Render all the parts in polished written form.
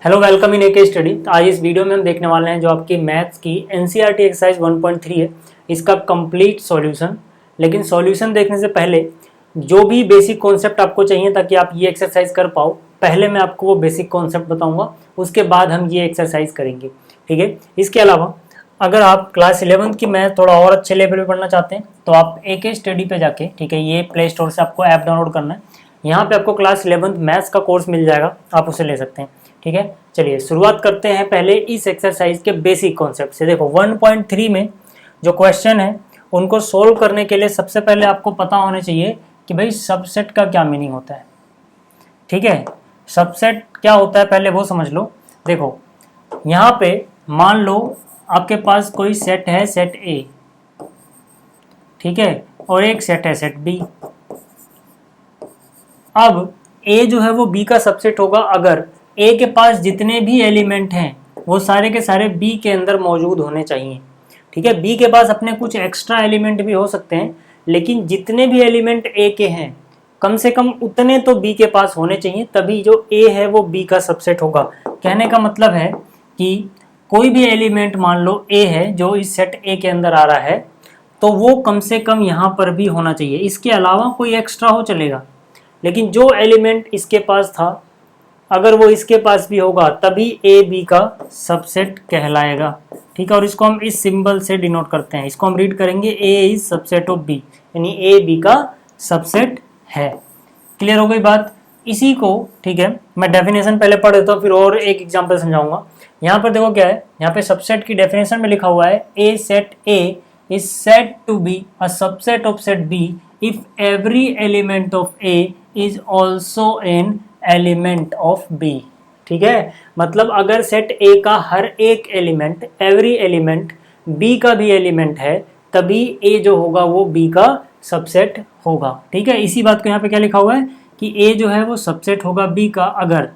Hello, welcome in AK study. तो आज इस वीडियो में हम देखने वाले हैं जो आपकी मैथ्स की एनसीईआरटी एक्सरसाइज 1.3 है, इसका कंप्लीट सॉल्यूशन। लेकिन सॉल्यूशन देखने से पहले जो भी बेसिक कॉन्सेप्ट आपको चाहिए ताकि आप ये एक्सरसाइज कर पाओ, पहले मैं आपको वो बेसिक कॉन्सेप्ट बताऊंगा, उसके बाद हम ये एक्सरसाइज करेंगे। ठीक है। इसके अलावा अगर आप क्लास 11th की मैथ थोड़ा और अच्छे लेवल पे पढ़ना चाहते हैं तो आप एके स्टडी पे जाके, ठीक है, ये प्ले स्टोर से आपको ऐप डाउनलोड करना है। यहाँ पे आपको क्लास 11th मैथ्स का कोर्स मिल जाएगा, आप उसे ले सकते हैं। ठीक है, चलिए शुरुआत करते हैं पहले इस एक्सरसाइज के बेसिक कॉन्सेप्ट से। देखो 1.3 में जो क्वेश्चन है उनको सोल्व करने के लिए सबसे पहले आपको पता होना चाहिए कि भाई सबसेट का क्या मीनिंग होता है। ठीक है, सबसेट क्या होता है पहले वो समझ लो। देखो यहाँ पे मान लो आपके पास कोई सेट है, सेट ए, ठीक है, और एक सेट है सेट बी। अब ए जो है वो बी का सबसेट होगा अगर ए के पास जितने भी एलिमेंट हैं वो सारे के सारे बी के अंदर मौजूद होने चाहिए। ठीक है, बी के पास अपने कुछ एक्स्ट्रा एलिमेंट भी हो सकते हैं, लेकिन जितने भी एलिमेंट ए के हैं कम से कम उतने तो बी के पास होने चाहिए, तभी जो ए है वो बी का सबसेट होगा। कहने का मतलब है कि कोई भी एलिमेंट मान लो ए है जो इस सेट ए के अंदर आ रहा है, तो वो कम से कम यहाँ पर भी होना चाहिए। इसके अलावा कोई एक्स्ट्रा हो चलेगा, लेकिन जो एलिमेंट इसके पास था अगर वो इसके पास भी होगा तभी ए बी का सबसेट कहलाएगा। ठीक है, और इसको हम इस सिंबल से डिनोट करते हैं। इसको हम रीड करेंगे ए इज सबसेट ऑफ बी, यानी ए बी का सबसेट है। क्लियर हो गई बात। इसी को, ठीक है, मैं डेफिनेशन पहले पढ़ देता हूँ फिर और एक एग्जांपल समझाऊंगा। यहाँ पर देखो क्या है, यहाँ पे सबसेट की डेफिनेशन में लिखा हुआ है a set A is said to be a subset of set B if every element of A is also an element of B. ठीक है, मतलब अगर सेट ए का हर एक एलिमेंट, एवरी एलिमेंट बी का भी एलिमेंट है, तभी ए जो होगा वो बी का सबसेट होगा। ठीक है, इसी बात को यहाँ पे क्या लिखा हुआ है कि ए जो है वो सबसेट होगा बी का अगर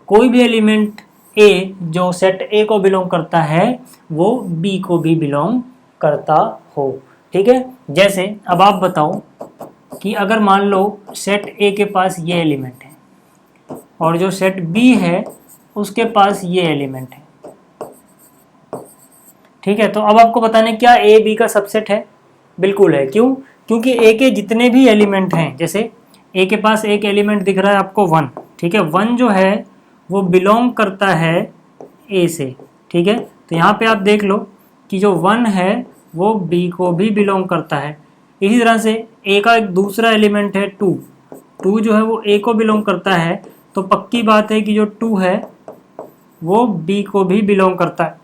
कोई भी एलिमेंट ए जो सेट ए को बिलोंग करता है वो बी को भी बिलोंग करता हो। ठीक है, जैसे अब आप बताओ कि अगर मान लो सेट ए के पास ये एलिमेंट है और जो सेट बी है उसके पास ये एलिमेंट है। ठीक है, तो अब आपको बताने क्या ए बी का सबसेट है? बिल्कुल है। क्यों? क्योंकि ए के जितने भी एलिमेंट हैं, जैसे ए के पास एक एलिमेंट दिख रहा है आपको 1, ठीक है, 1 जो है वो बिलोंग करता है ए से। ठीक है, तो यहाँ पे आप देख लो कि जो 1 है वो बी को भी बिलोंग करता है। इसी तरह से ए का एक दूसरा एलिमेंट है 2, 2 जो है वो ए को बिलोंग करता है, तो पक्की बात है कि जो 2 है वो बी को भी बिलोंग करता है।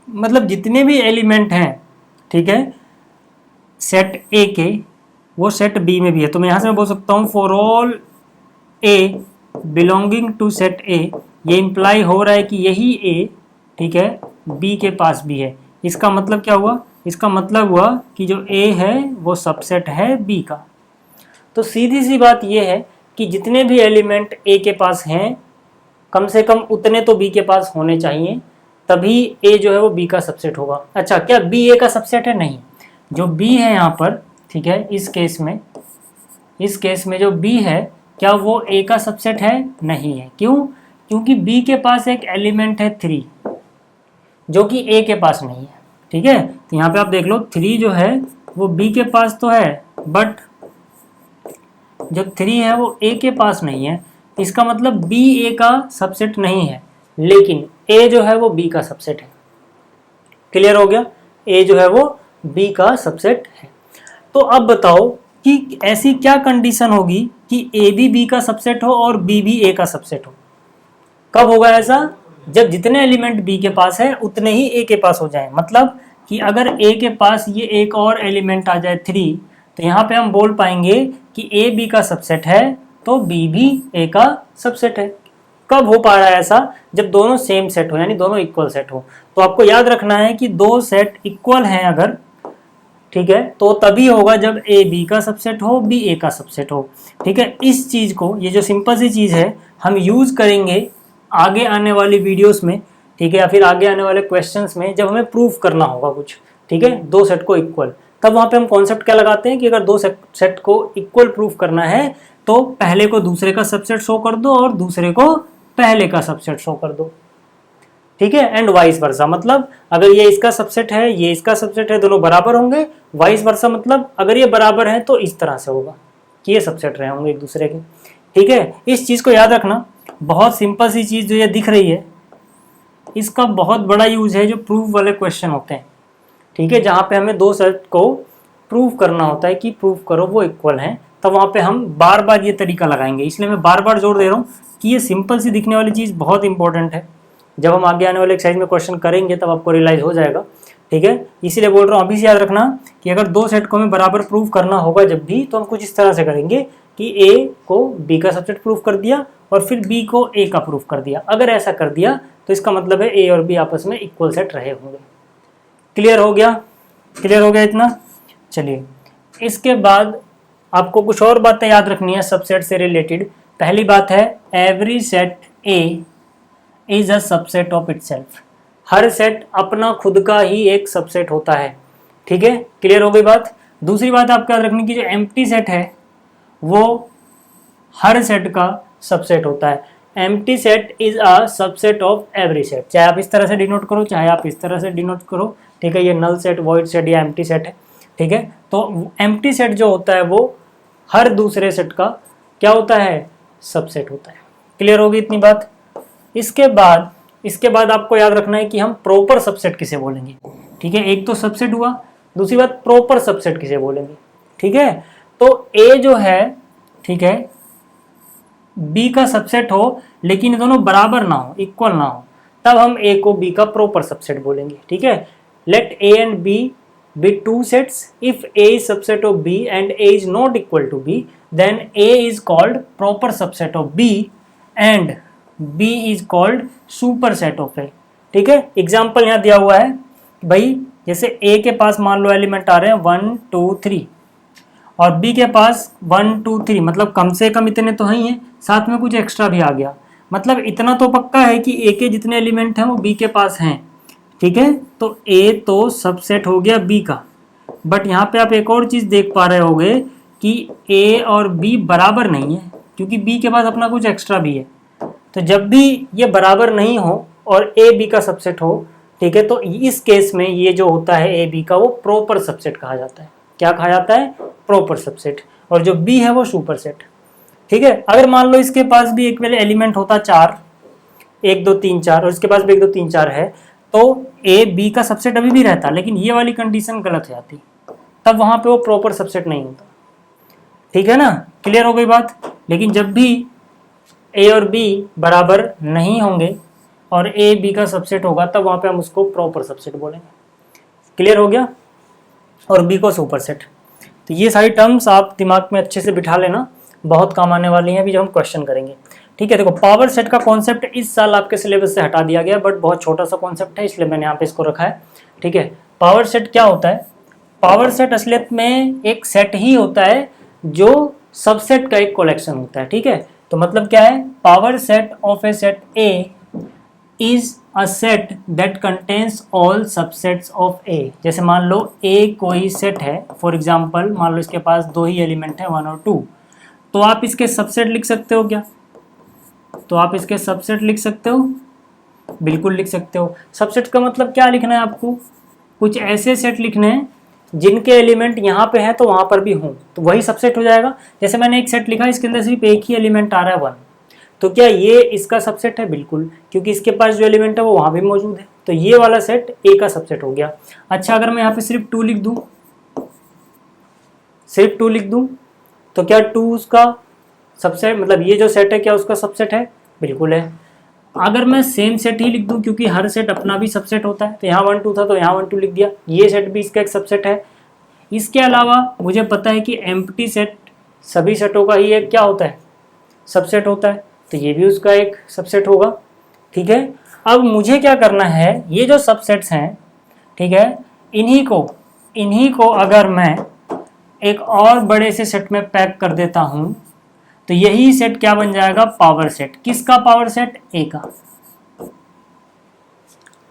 मतलब जितने भी एलिमेंट हैं, ठीक है, सेट ए के, वो सेट बी में भी है। तो मैं यहाँ से बोल सकता हूँ for all a belonging to set a, ये इम्प्लाई हो रहा है कि यही ए, ठीक है, बी के पास भी है। इसका मतलब क्या हुआ? इसका मतलब हुआ कि जो ए है वो सबसेट है बी का। तो सीधी सी बात ये है कि जितने भी एलिमेंट ए के पास हैं कम से कम उतने तो बी के पास होने चाहिए, तभी ए जो है वो बी का सबसेट होगा। अच्छा, क्या बी ए का सबसेट है? नहीं। जो बी है यहाँ पर, ठीक है, इस केस में जो बी है क्या वो ए का सबसेट है? नहीं है। क्यों? क्योंकि बी के पास एक एलिमेंट है 3 जो कि ए के पास नहीं है। ठीक है, तो यहाँ पे आप देख लो 3 जो है वो बी के पास तो है, बट जो 3 है वो ए के पास नहीं है। इसका मतलब बी ए का सबसेट नहीं है, लेकिन ए जो है वो बी का सबसेट है। क्लियर हो गया? ए जो है वो बी का सबसेट है। तो अब बताओ कि ऐसी क्या कंडीशन होगी कि ए भी बी का सबसेट हो और बी भी ए का सबसेट हो? कब होगा ऐसा? जब जितने एलिमेंट बी के पास है उतने ही ए के पास हो जाए। मतलब कि अगर ए के पास ये एक और एलिमेंट आ जाए 3, तो यहाँ पे हम बोल पाएंगे कि ए बी का सबसेट है तो बी भी ए का सबसेट है। कब हो पा रहा है ऐसा? जब दोनों सेम सेट हो, यानी दोनों इक्वल सेट हो। तो आपको याद रखना है कि दो सेट इक्वल हैं अगर, ठीक है, तो तभी होगा जब ए बी का सबसेट हो, बी ए का सबसेट हो। ठीक है, इस चीज को, ये जो सिंपल सी चीज है, हम यूज करेंगे आगे आने वाली वीडियोस में, ठीक है, या फिर आगे आने वाले क्वेश्चंस में जब हमें प्रूफ करना होगा कुछ। ठीक है, दो सेट को इक्वल, तब वहां पे हम कॉन्सेप्ट क्या लगाते हैं कि अगर दो सेट को इक्वल प्रूफ करना है तो पहले को दूसरे का सबसेट शो कर दो और दूसरे को पहले का सबसेट शो कर दो। ठीक है, एंड वाइस वर्सा, मतलब अगर ये इसका सबसेट है, ये इसका सबसेट है, दोनों बराबर होंगे। वाइस वर्सा मतलब अगर ये बराबर है तो इस तरह से होगा कि ये सबसेट रहे होंगे एक दूसरे के। ठीक है, इस चीज को याद रखना, बहुत सिंपल सी चीज जो ये दिख रही है, इसका बहुत बड़ा यूज है जो प्रूफ वाले क्वेश्चन होते हैं। ठीक है, जहां पे हमें दो सेट को प्रूफ करना होता है कि प्रूफ करो वो इक्वल हैं, तब वहां पे हम बार बार ये तरीका लगाएंगे। इसलिए मैं बार बार जोर दे रहा हूँ कि ये सिंपल सी दिखने वाली चीज बहुत इंपॉर्टेंट है। जब हम आगे आने वाले एक्सरसाइज में क्वेश्चन करेंगे तब आपको रियलाइज हो जाएगा। ठीक है, इसीलिए बोल रहा हूँ अभी से याद रखना कि अगर दो सेट को हमें बराबर प्रूफ करना होगा जब भी, तो हम कुछ इस तरह से करेंगे कि ए को बी का सबसेट प्रूफ कर दिया और फिर बी को ए का प्रूफ कर दिया। अगर ऐसा कर दिया तो इसका मतलब है ए और बी आपस में इक्वल सेट रहे होंगे। क्लियर हो गया? क्लियर हो गया इतना? चलिए, इसके बाद आपको कुछ और बातें याद रखनी है सबसेट से रिलेटेड। पहली बात है, every set A is a subset of itself. Her set अपना खुद का ही एक सबसेट होता है। ठीक है, क्लियर हो गई बात? दूसरी बात आपको याद रखनी की जो एम्प्टी सेट है वो हर सेट का सबसेट होता है। Empty set is a subset of every set. चाहे आप इस तरह से डिनोट करो, चाहे आप इस तरह से डिनोट करो। ठीक है, ये नल सेट, वॉइड सेट या एम्प्टी सेट है। ठीक है, तो एम्प्टी सेट जो होता है वो हर दूसरे सेट का क्या होता है? सबसेट होता है। क्लियर होगी इतनी बात? इसके बाद आपको याद रखना है कि हम प्रॉपर सबसेट किसे बोलेंगे। ठीक है, एक तो सबसेट हुआ, दूसरी बात प्रॉपर सबसेट किसे बोलेंगे। ठीक है, तो ए जो है, ठीक है, बी का सबसेट हो लेकिन दोनों बराबर ना हो, इक्वल ना हो, तब हम ए को बी का प्रॉपर सबसेट बोलेंगे। ठीक है, let a and b be two sets. If A is subset of B and A is not equal to B, then A is called proper subset of B and B is called superset of A. ठीक है, example यहाँ दिया हुआ है भाई, जैसे A के पास मान लो एलिमेंट आ रहे हैं 1 2 3 और B के पास 1 2 3, मतलब कम से कम इतने तो ही हैं, साथ में कुछ एक्स्ट्रा भी आ गया। मतलब इतना तो पक्का है कि A के जितने एलिमेंट हैं वो B के पास हैं। ठीक है, तो A तो सबसेट हो गया B का। बट यहाँ पे आप एक और चीज देख पा रहे होगे कि A और B बराबर नहीं है, क्योंकि B के पास अपना कुछ एक्स्ट्रा भी है। तो जब भी ये बराबर नहीं हो और A B का सबसेट हो, ठीक है, तो इस केस में ये जो होता है A B का, वो प्रॉपर सबसेट कहा जाता है। क्या कहा जाता है? Proper subset. और जो B है वो सुपर सेट। ठीक है, अगर मान लो इसके पास भी एक वाले एलिमेंट होता 4, 1 2 3 4, और इसके पास भी 1 2 3 4 है, तो ए बी का सबसेट अभी भी रहता, लेकिन ये वाली कंडीशन गलत हो जाती, तब वहां पे वो प्रॉपर सबसेट नहीं होता। ठीक है ना? क्लियर हो गई बात? लेकिन जब भी ए और बी बराबर नहीं होंगे और ए बी का सबसेट होगा, तब वहां पे हम उसको प्रॉपर सबसेट बोलेंगे। क्लियर हो गया? और बी को सुपर सेट। तो ये सारी टर्म्स आप दिमाग में अच्छे से बिठा लेना, बहुत काम आने वाली हैं अभी जब हम क्वेश्चन करेंगे। ठीक है, देखो पावर सेट का कॉन्सेप्ट इस साल आपके सिलेबस से हटा दिया गया, बट बहुत छोटा सा कॉन्सेप्ट है इसलिए मैंने यहाँ पे इसको रखा है। ठीक है, पावर सेट क्या होता है? पावर सेट असलियत में एक सेट ही होता है जो सबसेट का एक कलेक्शन होता है। ठीक है, तो मतलब क्या है? Power set of a set A is a set that contains all subsets of A. जैसे मान लो ए कोई सेट है, फॉर एग्जाम्पल मान लो इसके पास 2 ही एलिमेंट है 1 और 2, तो आप इसके सबसेट लिख सकते हो क्या? तो आप इसके सबसेट लिख सकते हो, बिल्कुल लिख सकते हो। सबसेट का मतलब क्या लिखना है आपको? कुछ ऐसे सेट लिखने हैं जिनके एलिमेंट यहाँ पे हैं तो वहां पर भी हों, तो वही सबसेट हो जाएगा। जैसे मैंने एक सेट लिखा, इसके अंदर सिर्फ एक ही एलिमेंट आ रहा है 1, तो क्या ये इसका सबसेट है? बिल्कुल, क्योंकि इसके पास जो एलिमेंट है वो वहां भी मौजूद है, तो ये वाला सेट ए का सबसेट हो गया। अच्छा, अगर मैं यहाँ पे सिर्फ 2 लिख दूं, सिर्फ 2 लिख दूं, तो क्या 2 उसका सबसेट, मतलब ये जो सेट है क्या उसका सबसेट है? बिल्कुल है। अगर मैं सेम सेट ही लिख दूं, क्योंकि हर सेट अपना भी सबसेट होता है, तो यहाँ 1 2 था तो यहाँ 1 2 लिख दिया, ये सेट भी इसका एक सबसेट है। इसके अलावा मुझे पता है कि एम्प्टी सेट सभी सेटों का ही एक क्या होता है? सबसेट होता है, तो ये भी उसका एक सबसेट होगा। ठीक है, अब मुझे क्या करना है, ये जो सबसेट्स हैं, ठीक है, इन्हीं को अगर मैं एक और बड़े से सेट में पैक कर देता हूं, तो यही सेट क्या बन जाएगा? Power set. किसका पावर सेट? ए का।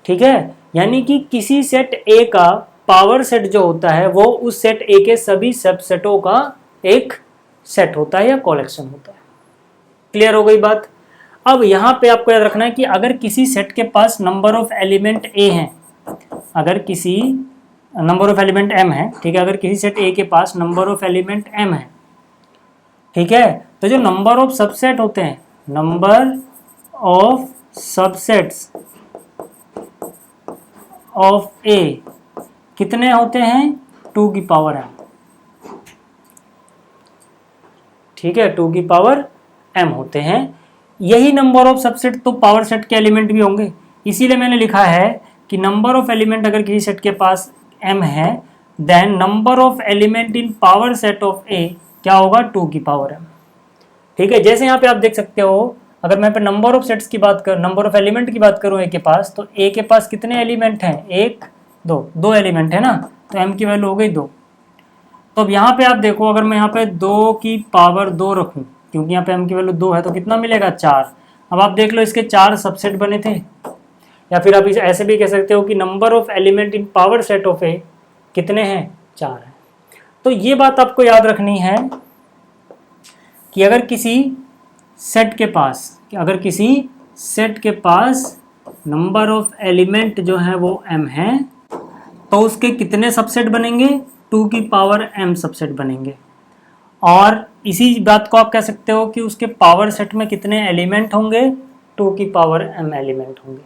ठीक है, यानी कि किसी सेट ए का पावर सेट जो होता है वो उस सेट ए के सभी सबसेटों का एक सेट होता है या कलेक्शन होता है। क्लियर हो गई बात? अब यहाँ पे आपको याद रखना है कि अगर किसी सेट के पास नंबर ऑफ एलिमेंट ए हैं, अगर किसी नंबर ऑफ एलिमेंट m है, ठीक है, अगर किसी सेट ए के पास नंबर ऑफ एलिमेंट m है, ठीक है, तो जो नंबर ऑफ सबसेट होते हैं, number of subsets of A कितने होते हैं, 2 की पावर m, ठीक है, 2 की पावर m होते हैं। यही नंबर ऑफ सबसेट तो पावर सेट के एलिमेंट भी होंगे, इसीलिए मैंने लिखा है कि नंबर ऑफ एलिमेंट अगर किसी सेट के पास m है, then number of element in power set of a क्या होगा, 2 की पावर m, ठीक है। जैसे यहाँ पे आप देख सकते हो, अगर मैं पे नंबर ऑफ सेट्स की बात कर, नंबर ऑफ एलिमेंट की बात करूँ a के पास, तो a के पास कितने एलिमेंट हैं, 1 2, 2 एलिमेंट है ना, तो m की वैल्यू हो गई 2। तो अब यहाँ पे आप देखो, अगर मैं यहाँ पे 2 की पावर 2 रखूँ, क्योंकि यहाँ पे m की वैल्यू 2 है, तो कितना मिलेगा, 4। अब आप देख लो इसके 4 सबसेट बने थे, या फिर आप इसे ऐसे भी कह सकते हो कि number of element in power set of A कितने हैं, 4 हैं। तो ये बात आपको याद रखनी है कि अगर किसी सेट के पास नंबर ऑफ एलिमेंट जो है वो m है, तो उसके कितने सबसेट बनेंगे, 2 की पावर m सबसेट बनेंगे। और इसी बात को आप कह सकते हो कि उसके पावर सेट में कितने एलिमेंट होंगे, 2 की पावर m एलिमेंट होंगे।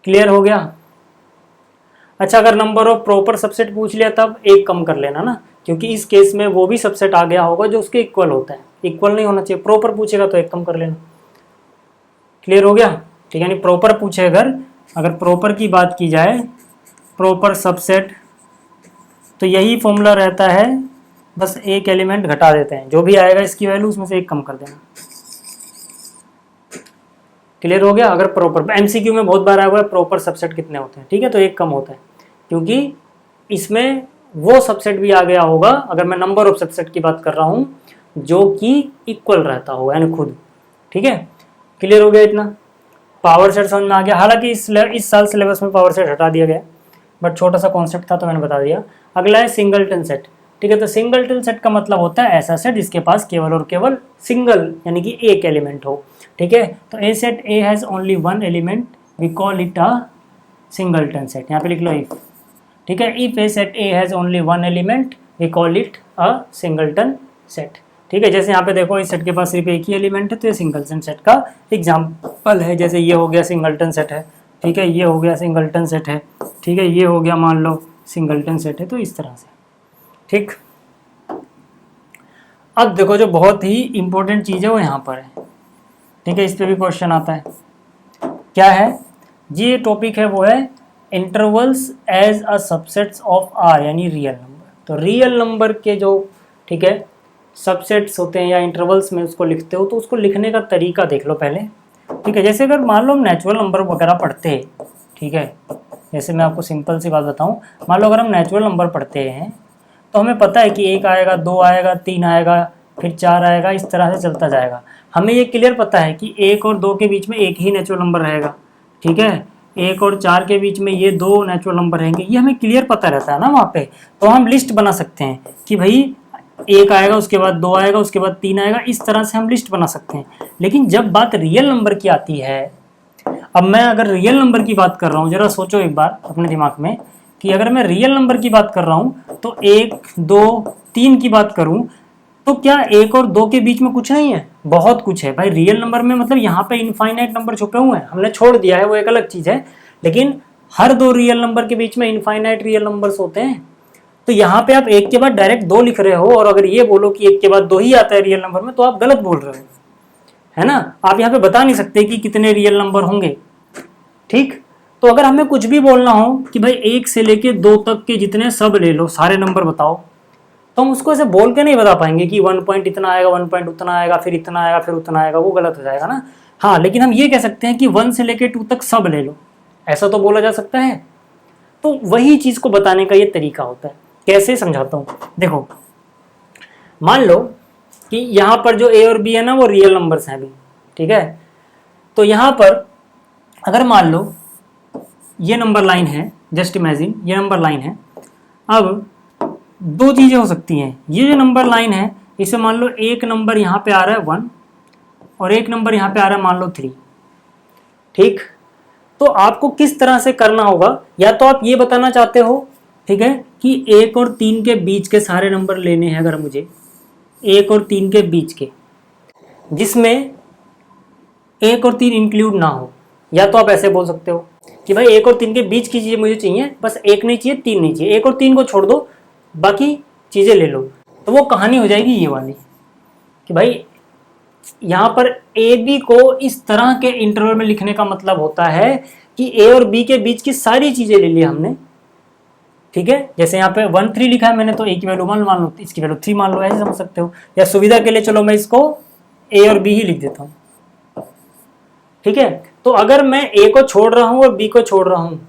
क्लियर हो गया। अच्छा, अगर नंबर ऑफ प्रॉपर सबसेट पूछ लिया तब एक कम कर लेना ना, क्योंकि इस केस में वो भी सबसेट आ गया होगा जो उसके इक्वल होता है, इक्वल नहीं होना चाहिए, प्रॉपर पूछेगा तो एक कम कर लेना। क्लियर हो गया, ठीक है। यानी प्रॉपर पूछे, अगर प्रॉपर की बात की जाए, प्रॉपर सबसेट, तो यही फॉर्मूला रहता है, बस एक एलिमेंट घटा देते हैं, जो भी आएगा इसकी वैल्यू उसमें से एक कम कर देना। क्लियर हो गया। अगर प्रॉपर एमसीक्यू में बहुत बार आया हुआ है प्रॉपर सबसेट कितने होते हैं, ठीक है, तो एक कम होता है, क्योंकि इसमें वो सबसेट भी आ गया होगा, अगर मैं नंबर ऑफ सबसेट की बात कर रहा हूं, जो कि इक्वल रहता होगा, यानी खुद, ठीक है। क्लियर हो गया इतना, पावर सेट समझ में आ गया। हालांकि इस साल सिलेबस में पावर सेट हटा दिया गया, बट छोटा सा कॉन्सेप्ट था तो मैंने बता दिया। अगला है सिंगलटन सेट, ठीक है। तो सिंगलटन सेट का मतलब होता है ऐसा सेट जिसके पास केवल और केवल सिंगल यानी कि एक एलिमेंट हो, ठीक है। तो a set A has only 1 element, we call it a singleton set. यहाँ पे लिख लो इफ, ठीक है। If a set A has only 1 element, we call it a singleton set, ठीक है। जैसे यहाँ पे देखो इस सेट के पास सिर्फ एक ही एलिमेंट है, तो ये सिंगलटन सेट का एग्जाम्पल है। जैसे ये हो गया सिंगलटन सेट है, ठीक है, ये हो गया सिंगलटन सेट है, ठीक है, ये हो गया मान लो सिंगलटन सेट है, तो इस तरह से, ठीक। अब देखो जो बहुत ही इंपॉर्टेंट चीज़ है वो यहाँ पर है, ठीक है, इस पे भी क्वेश्चन आता है। क्या है ये टॉपिक है, वो है intervals as a subsets of R, यानी रियल नंबर। तो रियल नंबर के जो, ठीक है, सबसेट्स होते हैं या इंटरवल्स में उसको लिखते हो, तो उसको लिखने का तरीका देख लो पहले, ठीक है। जैसे अगर मान लो हम नेचुरल नंबर वगैरह पढ़ते हैं, ठीक है, जैसे मैं आपको सिंपल सी बात बताऊं, मान लो अगर हम नेचुरल नंबर पढ़ते हैं तो हमें पता है कि 1 आएगा, 2 आएगा, 3 आएगा, फिर 4 आएगा, इस तरह से चलता जाएगा। हमें ये क्लियर पता है कि 1 और 2 के बीच में एक ही नेचुरल नंबर रहेगा, ठीक है, 1 और 4 के बीच में ये 2 नेचुरल नंबर रहेंगे, ये हमें क्लियर पता रहता है ना वहाँ पे। तो हम लिस्ट बना सकते हैं कि भाई 1 आएगा, उसके बाद 2 आएगा, उसके बाद 3 आएगा, इस तरह से हम लिस्ट बना सकते हैं। लेकिन जब बात रियल नंबर की आती है, अब मैं अगर रियल नंबर की बात कर रहा हूँ, जरा सोचो एक बार अपने दिमाग में कि अगर मैं रियल नंबर की बात कर रहा हूँ तो 1 2 3 की बात करूँ, तो क्या 1 और 2 के बीच में कुछ नहीं है, बहुत कुछ है भाई रियल नंबर में। मतलब यहाँ पे इनफाइनाइट नंबर छुपे हुए हैं, हमने छोड़ दिया है, वो एक अलग चीज़ है, लेकिन हर 2 रियल नंबर के बीच में इनफाइनाइट रियल नंबर्स होते हैं। तो यहाँ पे आप 1 के बाद डायरेक्ट 2 लिख रहे हो, और अगर ये बोलो कि 1 के बाद 2 ही आता है रियल नंबर में, तो आप गलत बोल रहे हो, है ना। आप यहाँ पे बता नहीं सकते कि कितने रियल नंबर होंगे, ठीक। तो अगर हमें कुछ भी बोलना हो कि भाई 1 से लेके 2 तक के जितने सब ले लो, सारे नंबर बताओ, तो हम उसको ऐसे बोल के नहीं बता पाएंगे कि 1 पॉइंट इतना आएगा, 1 पॉइंट उतना आएगा, फिर इतना आएगा, फिर उतना आएगा, वो गलत हो जाएगा ना। हाँ, लेकिन हम ये कह सकते हैं कि 1 से लेके 2 तक सब ले लो, ऐसा तो बोला जा सकता है। तो वही चीज को बताने का ये तरीका होता है। कैसे समझाता हूँ, देखो मान लो कि यहाँ पर जो ए और बी है ना वो रियल नंबर्स हैं अभी, ठीक है। तो यहाँ पर अगर मान लो ये नंबर लाइन है, जस्ट इमेजिन ये नंबर लाइन है। अब 2 चीजें हो सकती हैं, ये जो नंबर लाइन है इसे मान लो एक नंबर यहाँ पे आ रहा है 1, और एक नंबर यहाँ पे आ रहा है मान लो 3, ठीक। तो आपको किस तरह से करना होगा, या तो आप ये बताना चाहते हो, ठीक है, कि 1 और 3 के बीच के सारे नंबर लेने हैं अगर मुझे, 1 और 3 के बीच के, जिसमें 1 और 3 इंक्लूड ना हो, या तो आप ऐसे बोल सकते हो कि भाई 1 और 3 के बीच की चीज़ें मुझे चाहिए, बस 1 नहीं चाहिए, 3 नहीं चाहिए, 1 और 3 को छोड़ दो, बाकी चीज़ें ले लो। तो वो कहानी हो जाएगी ये वाली कि भाई यहाँ पर ए बी को इस तरह के इंटरवल में लिखने का मतलब होता है कि ए और बी के बीच की सारी चीज़ें ले ली हमने, ठीक है। जैसे यहाँ पे 1 3 लिखा है मैंने, तो ए की वैल्यू 1 मान लो, इसकी वैल्यू 3 मान लो, ऐसे समझ सकते हो। या सुविधा के लिए चलो मैं इसको ए और बी ही लिख देता हूँ, ठीक है। तो अगर मैं ए को छोड़ रहा हूँ और बी को छोड़ रहा हूँ,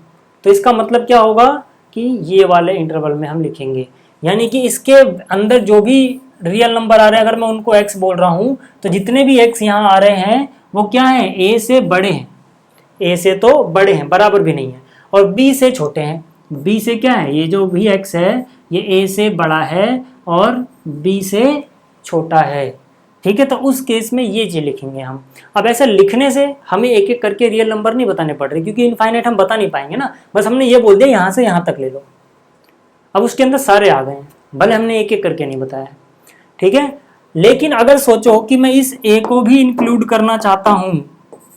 तो इसका मतलब क्या होगा कि ये वाले इंटरवल में हम लिखेंगे, यानी कि इसके अंदर जो भी रियल नंबर आ रहे हैं, अगर मैं उनको x बोल रहा हूँ, तो जितने भी x यहाँ आ रहे हैं वो क्या है, a से बड़े हैं, a से तो बड़े हैं, बराबर भी नहीं है, और b से छोटे हैं। b से क्या है, ये जो भी x है ये a से बड़ा है और b से छोटा है, ठीक है। तो उस केस में ये चीज लिखेंगे हम। अब ऐसा लिखने से हमें एक एक करके रियल नंबर नहीं बताने पड़ रहे, क्योंकि इनफाइनाइट हम बता नहीं पाएंगे ना, बस हमने ये बोल दिया यहाँ से यहाँ तक ले लो। अब उसके अंदर सारे आ गए हैं, भले हमने एक एक करके नहीं बताया, ठीक है। लेकिन अगर सोचो कि मैं इस ए को भी इंक्लूड करना चाहता हूं,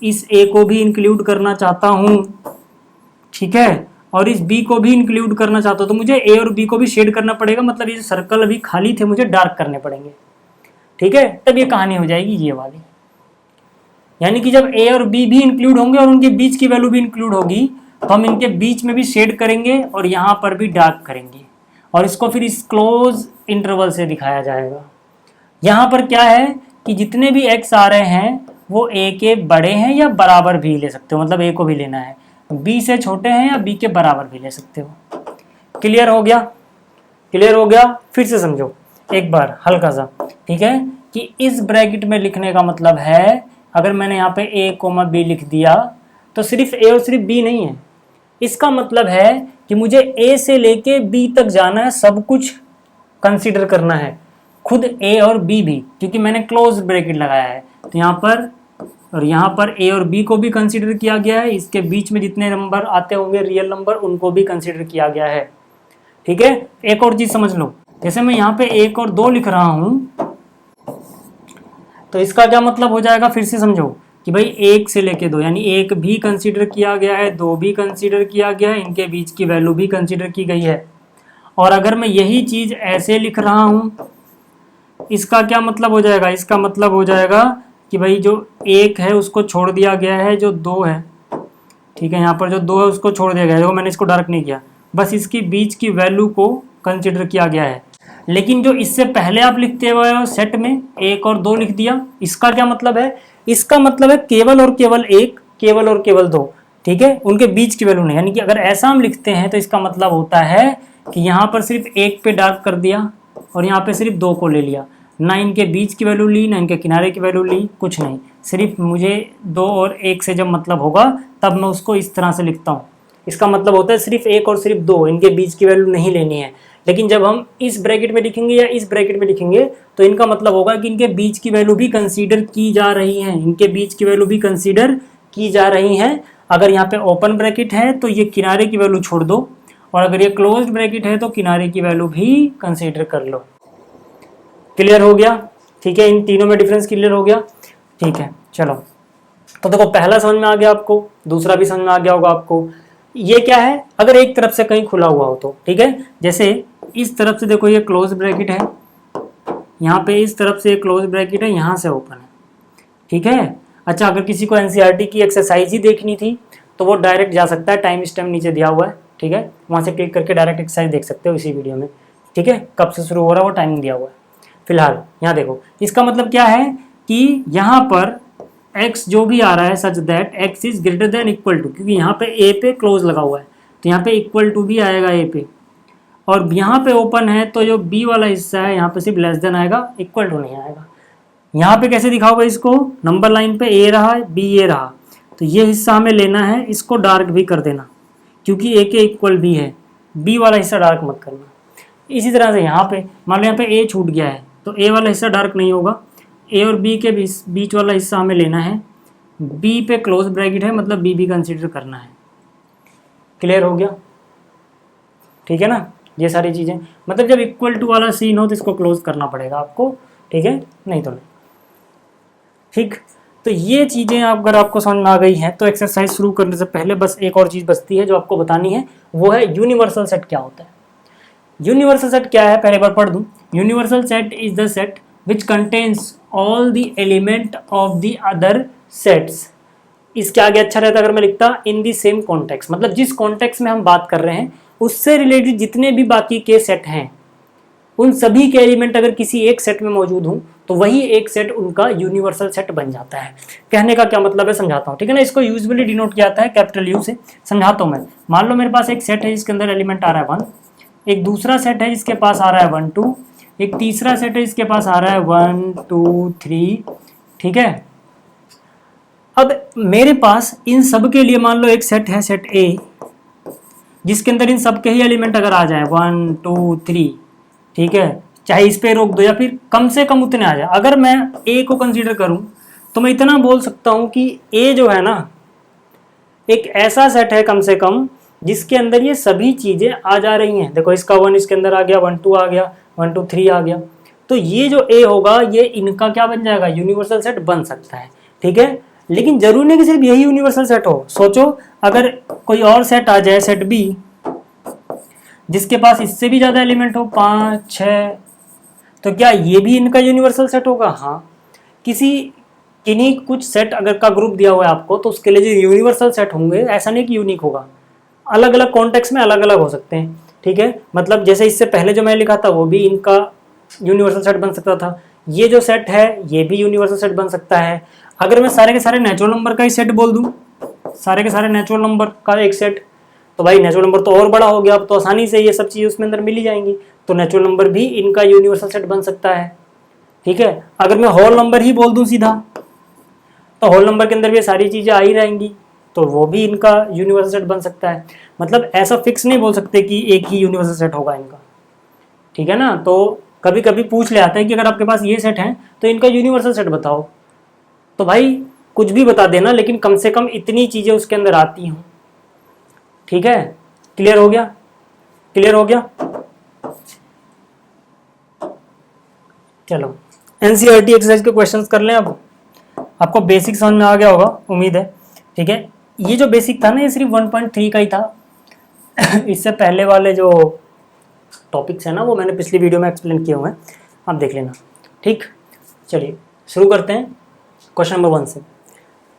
इस ए को भी इंक्लूड करना चाहता हूं, ठीक है, और इस बी को भी इंक्लूड करना चाहता हूं, तो मुझे ए और बी को भी शेड करना पड़ेगा, मतलब ये सर्कल अभी खाली थे मुझे डार्क करने पड़ेंगे, ठीक है। तब ये कहानी हो जाएगी ये वाली, यानी कि जब ए और बी भी इंक्लूड होंगे और उनके बीच की वैल्यू भी इंक्लूड होगी, तो हम इनके बीच में भी शेड करेंगे और यहाँ पर भी डार्क करेंगे, और इसको फिर इस क्लोज इंटरवल से दिखाया जाएगा। यहाँ पर क्या है कि जितने भी x आ रहे हैं वो a के बड़े हैं या बराबर भी ले सकते हो, मतलब a को भी लेना है, b से छोटे हैं या b के बराबर भी ले सकते हो। क्लियर हो गया, क्लियर हो गया। फिर से समझो एक बार हल्का सा, ठीक है, कि इस ब्रैकेट में लिखने का मतलब है, अगर मैंने यहाँ पे a, b लिख दिया, तो सिर्फ a और सिर्फ b नहीं है, इसका मतलब है कि मुझे a से लेके b तक जाना है, सब कुछ कंसीडर करना है, खुद a और b भी, क्योंकि मैंने क्लोज ब्रैकेट लगाया है। तो यहाँ पर और यहाँ पर a और b को भी कंसीडर किया गया है, इसके बीच में जितने नंबर आते होंगे रियल नंबर उनको भी कंसीडर किया गया है, ठीक है। एक और चीज समझ लो, जैसे मैं यहाँ पे 1 और 2 लिख रहा हूँ, तो इसका क्या मतलब हो जाएगा, फिर से समझो कि भाई 1 से लेके 2, यानी 1 भी कंसीडर किया गया है, 2 भी कंसीडर किया गया है, इनके बीच की वैल्यू भी कंसीडर की गई है। और अगर मैं यही चीज ऐसे लिख रहा हूँ, इसका क्या मतलब हो जाएगा, इसका मतलब हो जाएगा कि भाई जो 1 है उसको छोड़ दिया गया है, जो 2 है, ठीक है, यहाँ पर जो 2 है उसको छोड़ दिया गया है, देखो मैंने इसको डार्क नहीं किया, बस इसकी बीच की वैल्यू को कंसिडर किया गया है। लेकिन जो इससे पहले आप लिखते हुए सेट में 1 और 2 लिख दिया, इसका क्या मतलब है, इसका मतलब है केवल और केवल 1, केवल और केवल 2, ठीक है, उनके बीच की वैल्यू नहीं। यानी कि अगर ऐसा हम लिखते हैं तो इसका मतलब होता है कि यहाँ पर सिर्फ 1 पे डार्क कर दिया और यहाँ पे सिर्फ 2 को ले लिया, ना इनके बीच की वैल्यू ली, ना इनके किनारे की वैल्यू ली, कुछ नहीं, सिर्फ मुझे 2 और 1 से जब मतलब होगा तब मैं उसको इस तरह से लिखता हूँ। इसका मतलब होता है सिर्फ 1 और सिर्फ 2, इनके बीच की वैल्यू नहीं लेनी है। लेकिन जब हम इस ब्रैकेट में लिखेंगे या इस ब्रैकेट में लिखेंगे तो इनका मतलब होगा कि इनके बीच की वैल्यू भी कंसीडर की जा रही है, इनके बीच की वैल्यू भी कंसीडर की जा रही है। अगर यहाँ पे ओपन ब्रैकेट है तो ये किनारे की वैल्यू छोड़ दो, और अगर ये क्लोज्ड ब्रैकेट है तो किनारे की वैल्यू भी कंसीडर कर लो। क्लियर हो गया, ठीक है, इन तीनों में डिफरेंस क्लियर हो गया, ठीक है। चलो तो देखो पहला समझ में आ गया आपको, दूसरा भी समझ में आ गया होगा आपको। ये क्या है, अगर एक तरफ से कहीं खुला हुआ हो तो, ठीक है, जैसे इस तरफ से देखो ये क्लोज ब्रैकेट है, यहाँ पे इस तरफ से क्लोज ब्रैकेट है, यहाँ से ओपन है, ठीक है। अच्छा, अगर किसी को एनसीईआरटी की एक्सरसाइज ही देखनी थी तो वो डायरेक्ट जा सकता है, टाइम स्टैम्प नीचे दिया हुआ है, ठीक है, वहाँ से क्लिक करके डायरेक्ट एक्सरसाइज देख सकते हो इसी वीडियो में, ठीक है, कब से शुरू हो रहा है वो टाइमिंग दिया हुआ है। फिलहाल यहाँ देखो, इसका मतलब क्या है कि यहाँ पर x जो भी आ रहा है such that x is greater than equal to, क्योंकि यहाँ पे a पे क्लोज लगा हुआ है तो यहाँ पे इक्वल टू भी आएगा a पे, और यहाँ पे ओपन है तो जो b वाला हिस्सा है यहाँ पे सिर्फ लेस देन आएगा, इक्वल टू नहीं आएगा। यहाँ पे कैसे दिखाओगे इसको, नंबर लाइन पे a रहा b ये रहा, तो ये हिस्सा हमें लेना है, इसको डार्क भी कर देना क्योंकि a के इक्वल b है, b वाला हिस्सा डार्क मत करना। इसी तरह से यहाँ पे मान लो यहाँ पे a छूट गया है तो a वाला हिस्सा डार्क नहीं होगा, ए और बी के बीच वाला हिस्सा हमें लेना है, बी पे क्लोज ब्रैकेट है मतलब बी भी कंसिडर करना है। क्लियर हो गया? ठीक है ना, ये सारी चीज़ें मतलब जब इक्वल टू वाला सीन हो तो इसको क्लोज करना पड़ेगा आपको, ठीक है, नहीं तो नहीं। ठीक, तो ये चीज़ें अगर आपको समझ में आ गई हैं तो एक्सरसाइज शुरू करने से पहले बस एक और चीज़ बचती है जो आपको बतानी है, वो है यूनिवर्सल सेट क्या होता है। यूनिवर्सल सेट क्या है, पहले बार पढ़ दूं। Universal set is the set which contains all the element of the other sets. इसके आगे अच्छा रहता अगर मैं लिखता इन दी सेम कॉन्टेक्स्ट, मतलब जिस कॉन्टेक्स्ट में हम बात कर रहे हैं उससे रिलेटेड जितने भी बाकी के सेट हैं उन सभी के एलिमेंट अगर किसी एक सेट में मौजूद हों तो वही एक सेट उनका यूनिवर्सल सेट बन जाता है। कहने का क्या मतलब है समझाता हूँ, ठीक है ना। इसको यूजुअली डिनोट किया जाता है कैपिटल यू से। समझाता हूँ मैं। मान लो मेरे पास एक सेट है जिसके अंदर एलिमेंट आ रहा है 1, एक दूसरा सेट है जिसके पास आ रहा है 1 2, एक तीसरा सेट है जिसके पास आ रहा है 1 2 3, ठीक है। अब मेरे पास इन सब के लिए मान लो एक सेट है, सेट ए, जिसके अंदर इन सब के ही एलिमेंट अगर आ जाए 1 2 3, ठीक है, चाहे इस पे रोक दो या फिर कम से कम उतने आ जाए। अगर मैं ए को कंसीडर करूं तो मैं इतना बोल सकता हूं कि ए जो है ना एक ऐसा सेट है कम से कम जिसके अंदर ये सभी चीजें आ जा रही हैं। देखो इसका 1 इसके अंदर आ गया, 1 2 आ गया, 1 2 3 आ गया, तो ये जो ए होगा ये इनका क्या बन जाएगा, यूनिवर्सल सेट बन सकता है, ठीक है। लेकिन जरूरी नहीं कि सिर्फ यही यूनिवर्सल सेट हो। सोचो अगर कोई और सेट आ जाए, सेट बी, जिसके पास इससे भी ज्यादा एलिमेंट हो 5 6, तो क्या ये भी इनका यूनिवर्सल सेट होगा? हाँ। किसी किन्हीं कुछ सेट अगर का ग्रुप दिया हुआ है आपको तो उसके लिए जो यूनिवर्सल सेट होंगे ऐसा नहीं कि यूनिक होगा, अलग अलग कॉन्टेक्स्ट में अलग अलग हो सकते हैं, ठीक है। मतलब जैसे इससे पहले जो मैं लिखा था वो भी इनका यूनिवर्सल सेट बन सकता था, ये जो सेट है ये भी यूनिवर्सल सेट बन सकता है। अगर मैं सारे के सारे नेचुरल नंबर का ही सेट बोल दूं, सारे के सारे नेचुरल नंबर का एक सेट, तो भाई नेचुरल नंबर तो और बड़ा हो गया, अब तो आसानी से ये सब चीज़ उसमें अंदर मिल ही जाएंगी, तो नेचुरल नंबर भी इनका यूनिवर्सल सेट बन सकता है, ठीक है। अगर मैं होल नंबर ही बोल दूं सीधा तो होल नंबर के अंदर भी सारी चीज़ें आ ही रहेंगी, तो वो भी इनका यूनिवर्सल सेट बन सकता है। मतलब ऐसा फिक्स नहीं बोल सकते कि एक ही यूनिवर्सल सेट होगा इनका, ठीक है ना। तो कभी कभी पूछ ले आता है कि अगर आपके पास ये सेट है तो इनका यूनिवर्सल सेट बताओ, तो भाई कुछ भी बता देना लेकिन कम से कम इतनी चीज़ें उसके अंदर आती हों, ठीक है। क्लियर हो गया? क्लियर हो गया? चलो एनसीईआरटी एक्सरसाइज के क्वेश्चंस कर लें। अब आपको बेसिक समझ में आ गया होगा उम्मीद है, ठीक है। ये जो बेसिक था ना ये सिर्फ 1.3 का ही था। इससे पहले वाले जो टॉपिक्स हैं ना वो मैंने पिछली वीडियो में एक्सप्लेन किए हुए हैं, आप देख लेना, ठीक। चलिए शुरू करते हैं क्वेश्चन नंबर 1 से।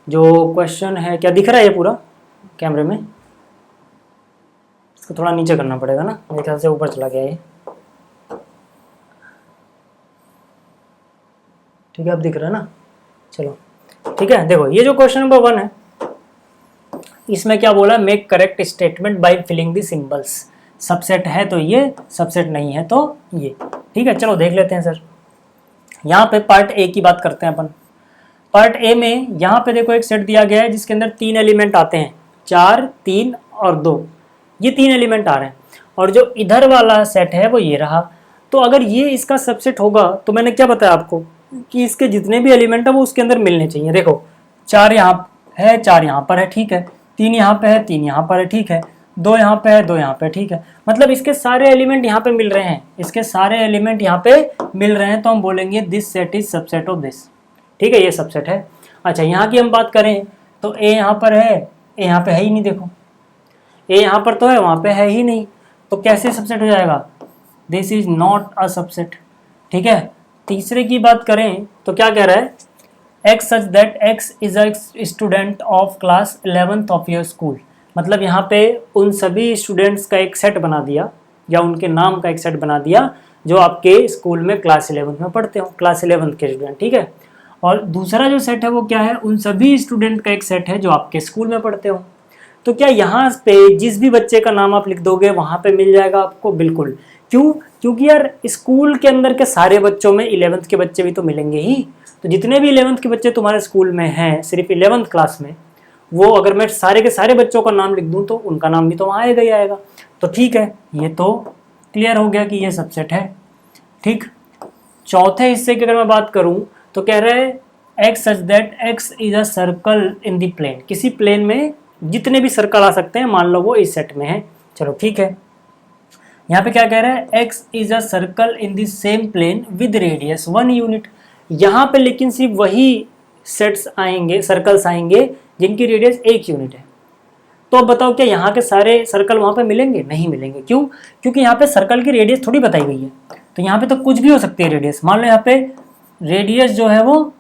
जो क्वेश्चन है, क्या दिख रहा है ये पूरा कैमरे में? इसको थोड़ा नीचे करना पड़ेगा ना, मेरे ख्याल से ऊपर चला गया ये, ठीक है। अब दिख रहा है ना? चलो ठीक है। देखो ये जो क्वेश्चन नंबर 1 है इसमें क्या बोला, make correct statement by filling the symbols. Subset है तो ये, सबसेट नहीं है तो ये, ठीक है। चलो देख लेते हैं सर। यहाँ पे पार्ट ए की बात करते हैं अपन। पार्ट ए में यहाँ पे देखो एक सेट दिया गया है जिसके अंदर 3 एलिमेंट आते हैं, 4 3 और 2, ये 3 एलिमेंट आ रहे हैं, और जो इधर वाला सेट है वो ये रहा। तो अगर ये इसका सबसेट होगा तो मैंने क्या बताया आपको कि इसके जितने भी एलिमेंट है वो उसके अंदर मिलने चाहिए। देखो 4 यहाँ है, 4 यहाँ पर है, ठीक है, 3 यहाँ पे है, 3 यहाँ पर है, ठीक है, 2 यहाँ पे है, 2 यहाँ पे, ठीक है। मतलब इसके सारे एलिमेंट यहाँ पे मिल रहे हैं, इसके सारे एलिमेंट यहाँ पे मिल रहे हैं, तो हम बोलेंगे this set is subset of this, ठीक है, ये सबसेट है। अच्छा यहाँ की हम बात करें तो ए यहाँ पर है, ए यहाँ पे है ही नहीं, देखो ए यहाँ पर तो है, वहाँ पे है ही नहीं, तो कैसे सबसेट हो जाएगा? This is not a subset, ठीक है। तीसरे की बात करें तो क्या कह रहा है, x such that x is a student of class 11th of your school. मतलब यहाँ पे उन सभी स्टूडेंट्स का एक सेट बना दिया, या उनके नाम का एक सेट बना दिया जो आपके स्कूल में क्लास 11th में पढ़ते हो, क्लास 11th के स्टूडेंट, ठीक है। और दूसरा जो सेट है वो क्या है, उन सभी स्टूडेंट का एक सेट है जो आपके स्कूल में पढ़ते हो। तो क्या यहाँ पे जिस भी बच्चे का नाम आप लिख दोगे वहाँ पे मिल जाएगा आपको? बिल्कुल। क्यों? क्योंकि यार स्कूल के अंदर के सारे बच्चों में 11th के बच्चे भी तो मिलेंगे ही, तो जितने भी 11th के बच्चे तुम्हारे स्कूल में हैं सिर्फ 11th क्लास में, वो अगर मैं सारे के सारे बच्चों का नाम लिख दूं तो उनका नाम भी तो वहाँ आएगा ही आएगा। तो ठीक है, ये तो क्लियर हो गया कि ये सबसेट है, ठीक। चौथे हिस्से की अगर मैं बात करूं तो कह रहे हैं x such that x is a circle in the plane, किसी प्लेन में जितने भी सर्कल आ सकते हैं मान लो वो इस सेट में है। चलो ठीक है, यहाँ पे क्या कह रहा है x is a circle in the same plane with radius 1 unit. यहाँ पे लेकिन सिर्फ वही सेट्स आएंगे, सर्कल्स आएंगे जिनकी रेडियस 1 यूनिट है। तो अब बताओ क्या यहाँ के सारे सर्कल वहाँ पे मिलेंगे? नहीं मिलेंगे। क्यों? क्योंकि यहाँ पे सर्कल की रेडियस थोड़ी बताई गई है, तो यहाँ पे तो कुछ भी हो सकती है रेडियस। मान लो यहाँ पे रेडियस जो है वो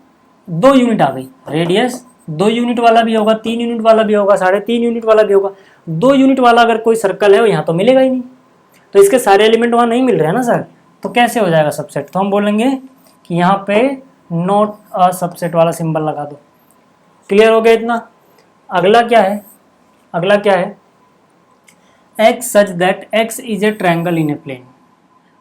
2 यूनिट आ गई, रेडियस 2 यूनिट वाला भी होगा, 3 यूनिट वाला भी होगा, 3.5 यूनिट वाला भी होगा। 2 यूनिट वाला अगर कोई सर्कल है वो यहाँ तो मिलेगा ही नहीं, तो इसके सारे एलिमेंट वहाँ नहीं मिल रहे हैं ना सर, तो कैसे हो जाएगा सबसेट? तो हम बोलेंगे कि यहाँ पे नॉट अ सबसेट वाला सिंबल लगा दो। क्लियर हो गया इतना? अगला क्या है? अगला क्या है? x such that x is a triangle in a plane,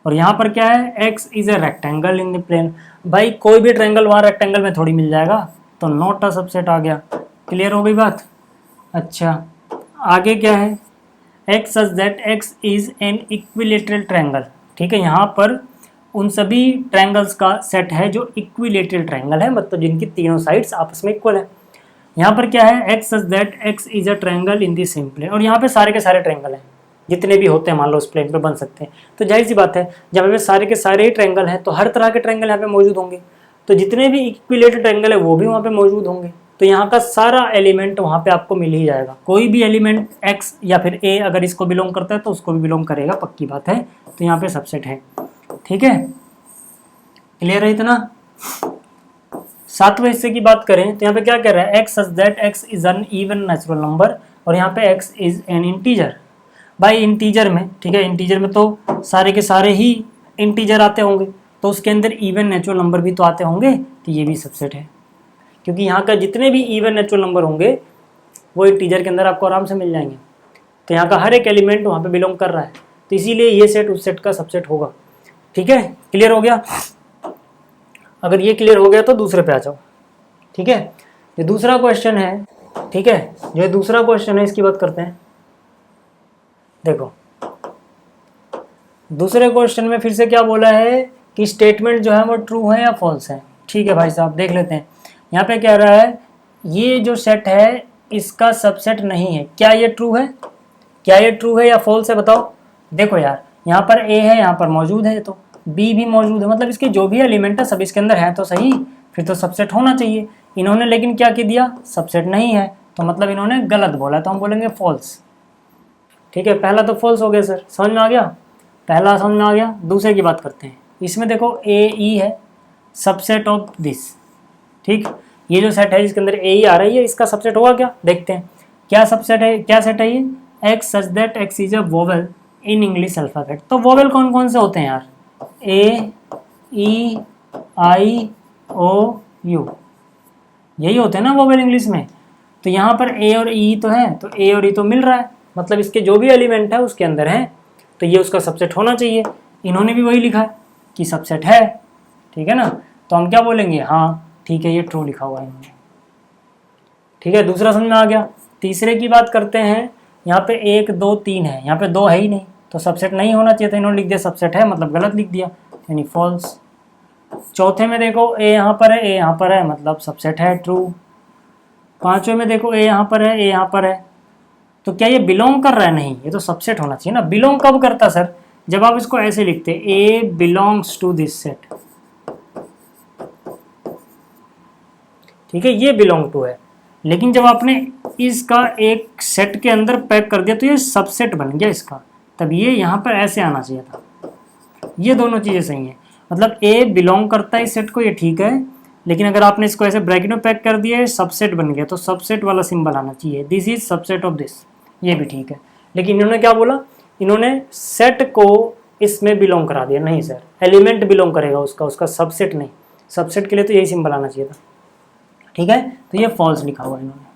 और यहाँ पर क्या है? x is a rectangle in a plane. भाई कोई भी ट्रायंगल वहाँ रेक्टेंगल में थोड़ी मिल जाएगा, तो नॉट अ सबसेट आ गया। क्लियर हो गई बात? अच्छा आगे क्या है? x such that x is an equilateral triangle. ठीक है, यहाँ पर उन सभी ट्रायंगल्स का सेट है जो इक्विलेटरल ट्रायंगल है, मतलब जिनकी तीनों साइड्स आपस में इक्वल है। यहाँ पर क्या है? x such that x is a triangle in the same plane, और यहाँ पे सारे के सारे ट्रायंगल हैं जितने भी होते हैं मान लो उस प्लेन पे बन सकते हैं। तो जाहिर सी बात है जब पे सारे के सारे ही ट्रायंगल हैं तो हर तरह के ट्रायंगल यहाँ पे मौजूद होंगे, तो जितने भी इक्विलेटरल ट्रायंगल है वो भी वहाँ पे मौजूद होंगे। तो यहाँ का सारा एलिमेंट वहाँ पे आपको मिल ही जाएगा। कोई भी एलिमेंट x या फिर a अगर इसको बिलोंग करता है तो उसको भी बिलोंग करेगा, पक्की बात है। तो यहाँ पे सबसेट है। ठीक है, क्लियर है इतना? 7वें हिस्से की बात करें तो यहाँ पे क्या कह रहा है? x such that x is an even natural number, और यहाँ पे x इज एन इंटीजर। भाई इंटीजर में, ठीक है, इंटीजर में तो सारे के सारे ही इंटीजर आते होंगे, तो उसके अंदर इवन नेचुरल नंबर भी तो आते होंगे, तो ये भी सबसेट है। क्योंकि यहाँ का जितने भी इवन नेचुरल नंबर होंगे वो इंटीजर के अंदर आपको आराम से मिल जाएंगे। तो यहाँ का हर एक एलिमेंट वहाँ पे बिलोंग कर रहा है, तो इसीलिए ये सेट उस सेट का सबसेट होगा। ठीक है, क्लियर हो गया? अगर ये क्लियर हो गया तो दूसरे पे आ जाओ। ठीक है, ये दूसरा क्वेश्चन है। ठीक है, जो दूसरा क्वेश्चन है इसकी बात करते हैं। देखो दूसरे क्वेश्चन में फिर से क्या बोला है कि स्टेटमेंट जो है वो ट्रू है या फॉल्स है। ठीक है भाई साहब, देख लेते हैं। यहाँ पे कह रहा है ये जो सेट है इसका सबसेट नहीं है। क्या ये ट्रू है? क्या ये ट्रू है या फॉल्स है? बताओ। देखो यार, यहाँ पर ए है, यहाँ पर मौजूद है, तो बी भी मौजूद है, मतलब इसके जो भी एलिमेंट है सब इसके अंदर है तो सही, फिर तो सबसेट होना चाहिए। इन्होंने लेकिन क्या कह दिया? सबसेट नहीं है, तो मतलब इन्होंने गलत बोला, तो हम बोलेंगे फॉल्स। ठीक है, पहला तो फॉल्स हो गया सर, समझ में आ गया? पहला समझ में आ गया। दूसरे की बात करते हैं। इसमें देखो ए ई है, सबसेट ऑफ दिस। ठीक, ये जो सेट है जिसके अंदर ए ई आ रही है, इसका सबसेट होगा क्या? देखते हैं क्या सबसेट है, क्या सेट है ये? X such that x is a vowel in English alphabet. तो वोवेल कौन कौन से होते हैं यार? ए ई आई ओ यू, यही होते हैं ना वोवेल इंग्लिश में। तो यहाँ पर ए और ई तो है, तो ए और ई तो मिल रहा है, मतलब इसके जो भी एलिमेंट है उसके अंदर है, तो ये उसका सबसेट होना चाहिए। इन्होंने भी वही लिखा है कि सबसेट है। ठीक है ना, तो हम क्या बोलेंगे? हाँ ठीक है, ये ट्रू लिखा हुआ है इन्होंने। ठीक है, दूसरा समझ में आ गया। तीसरे की बात करते हैं। यहाँ पे 1 2 3 है, यहाँ पे 2 है ही नहीं, तो सबसेट नहीं होना चाहिए, तो इन्होंने लिख दिया सबसेट है, मतलब गलत लिख दिया, यानी फॉल्स। चौथे में देखो ए यहाँ पर है, ए यहाँ पर है, मतलब सबसेट है, ट्रू। पांचवें में देखो ए यहाँ पर है, ए यहाँ पर है, तो क्या ये बिलोंग कर रहा है? नहीं, ये तो सबसेट होना चाहिए ना। बिलोंग कब करता सर? जब आप इसको ऐसे लिखते ए बिलोंग्स टू दिस सेट। ठीक है, ये बिलोंग टू है, लेकिन जब आपने इसका एक सेट के अंदर पैक कर दिया तो ये सबसेट बन गया इसका, तब ये यहाँ पर ऐसे आना चाहिए था। ये दोनों चीज़ें सही हैं, मतलब ए बिलोंग करता है इस सेट को, ये ठीक है, लेकिन अगर आपने इसको ऐसे ब्रैकेट में पैक कर दिया, सबसेट बन गया, तो सबसेट वाला सिंबल आना चाहिए, this is subset of this, ये भी ठीक है। लेकिन इन्होंने क्या बोला? इन्होंने सेट को इसमें बिलोंग करा दिया। नहीं सर, एलिमेंट बिलोंग करेगा उसका, उसका सबसेट नहीं। सबसेट के लिए तो यही सिंबल आना चाहिए था। ठीक है, तो ये फॉल्स लिखा हुआ है इन्होंने।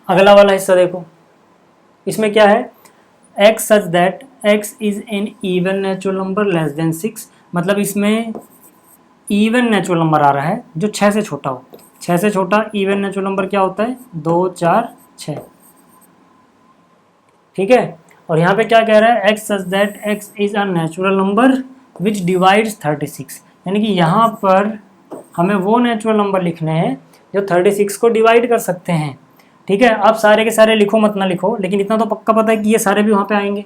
अगला वाला हिस्सा देखो, इसमें क्या है? x such that x is an even natural number less than 6, मतलब इसमें इवन नेचुरल नंबर आ रहा है जो 6 से छोटा हो। 6 से छोटा इवन नेचुरल नंबर क्या होता है? 2 4 6। ठीक है, और यहाँ पे क्या कह रहा है? x such that x is a natural number which divides 36, यानी कि यहाँ पर हमें वो नेचुरल नंबर लिखने हैं जो 36 को डिवाइड कर सकते हैं। ठीक है, आप सारे के सारे लिखो मत ना लिखो, लेकिन इतना तो पक्का पता है कि ये सारे भी वहाँ पे आएंगे,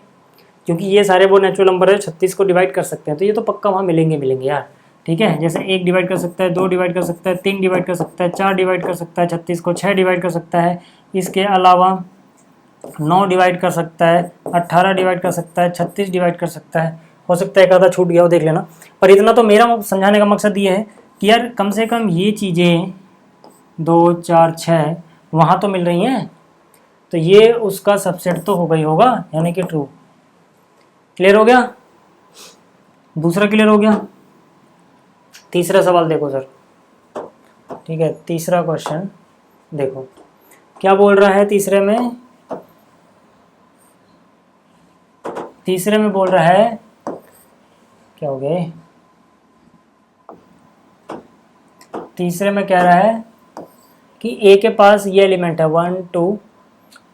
क्योंकि ये सारे वो नेचुरल नंबर है 36 को डिवाइड कर सकते हैं, तो ये तो पक्का वहाँ मिलेंगे यार। ठीक है, जैसे 1 डिवाइड कर सकता है, 2 डिवाइड कर सकता है, 3 डिवाइड कर सकता है, 4 डिवाइड कर सकता है, 36 को 6 डिवाइड कर सकता है, इसके अलावा 9 डिवाइड कर सकता है, 18 डिवाइड कर सकता है, 36 डिवाइड कर सकता है। हो सकता है एक आधा छूट गया हो, देख लेना। पर इतना तो मेरा समझाने का मकसद ये है कि यार कम से कम ये चीज़ें 2 4 6 वहाँ तो मिल रही हैं, तो ये उसका सबसेट तो हो गई होगा, यानी कि ट्रू। क्लियर हो गया? दूसरा क्लियर हो गया? तीसरा सवाल देखो सर। ठीक है, तीसरा क्वेश्चन देखो क्या बोल रहा है। तीसरे में बोल रहा है, क्या हो गया, तीसरे में कह रहा है कि ए के पास ये एलिमेंट है 1 2,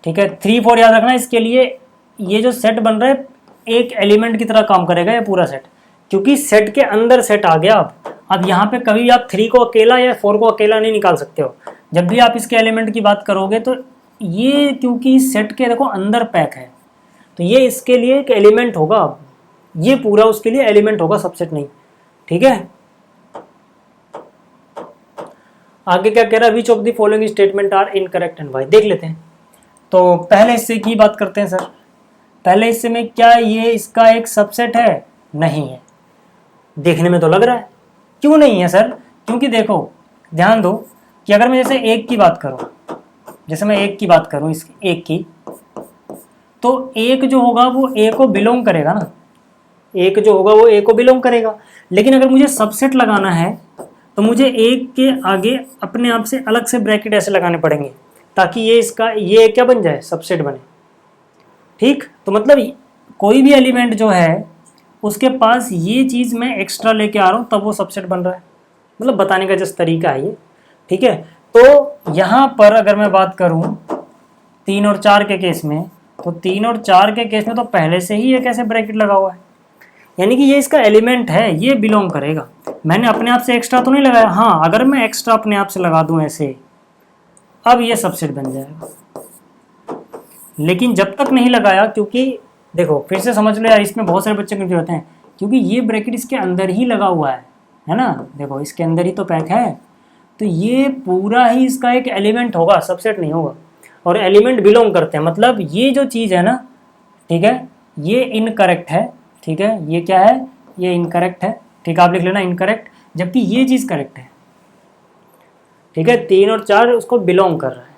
ठीक है, 3 4 याद रखना। इसके लिए ये जो सेट बन रहा है एक एलिमेंट की तरह काम करेगा ये पूरा सेट, क्योंकि सेट के अंदर सेट आ गया। अब यहाँ पे कभी आप 3 को अकेला या 4 को अकेला नहीं निकाल सकते हो। जब भी आप इसके एलिमेंट की बात करोगे तो ये क्योंकि सेट के देखो अंदर पैक है, तो ये इसके लिए एक एलिमेंट होगा, ये पूरा उसके लिए एलिमेंट होगा, सबसेट नहीं। ठीक है, आगे क्या कह रहा है, which of the following statement are incorrect and why. देख लेते हैं। तो पहले हिस्से की बात करते हैं सर। पहले हिस्से में क्या ये इसका एक सबसेट है? नहीं है, देखने में तो लग रहा है। क्यों नहीं है सर? क्योंकि देखो ध्यान दो कि अगर मैं जैसे एक की बात करूं, जैसे मैं एक की बात करूं, इस एक की, तो एक जो होगा वो ए को बिलोंग करेगा ना, एक जो होगा वो ए को बिलोंग करेगा। लेकिन अगर मुझे सबसेट लगाना है तो मुझे एक के आगे अपने आप से अलग से ब्रैकेट ऐसे लगाने पड़ेंगे ताकि ये इसका ये क्या बन जाए, सबसेट बने। ठीक, तो मतलब कोई भी एलिमेंट जो है उसके पास ये चीज़ मैं एक्स्ट्रा लेके आ रहा हूँ तब वो सबसेट बन रहा है, मतलब बताने का जिस तरीका है ये। ठीक है, तो यहाँ पर अगर मैं बात करूँ 3 और 4 के केस में, तो 3 और 4 के केस में तो पहले से ही एक ऐसे ब्रैकेट लगा हुआ है, यानी कि ये इसका एलिमेंट है, ये बिलोंग करेगा। मैंने अपने आप से एक्स्ट्रा तो नहीं लगाया। हाँ, अगर मैं एक्स्ट्रा अपने आप से लगा दूं ऐसे, अब ये सबसेट बन जाएगा। लेकिन जब तक नहीं लगाया, क्योंकि देखो फिर से समझ लो यार, इसमें बहुत सारे बच्चे कंफ्यूज होते हैं, क्योंकि ये ब्रैकेट इसके अंदर ही लगा हुआ है ना, देखो इसके अंदर ही तो पैक है, तो ये पूरा ही इसका एक एलिमेंट होगा, सबसेट नहीं होगा। और एलिमेंट बिलोंग करते हैं, मतलब ये जो चीज़ है ना, ठीक है, ये इनकरेक्ट है। ठीक है, ये क्या है, ये इनकरेक्ट है। ठीक है, आप लिख लेना इनकरेक्ट, जबकि ये चीज़ करेक्ट है। ठीक है, 3 और 4 उसको बिलोंग कर रहा है।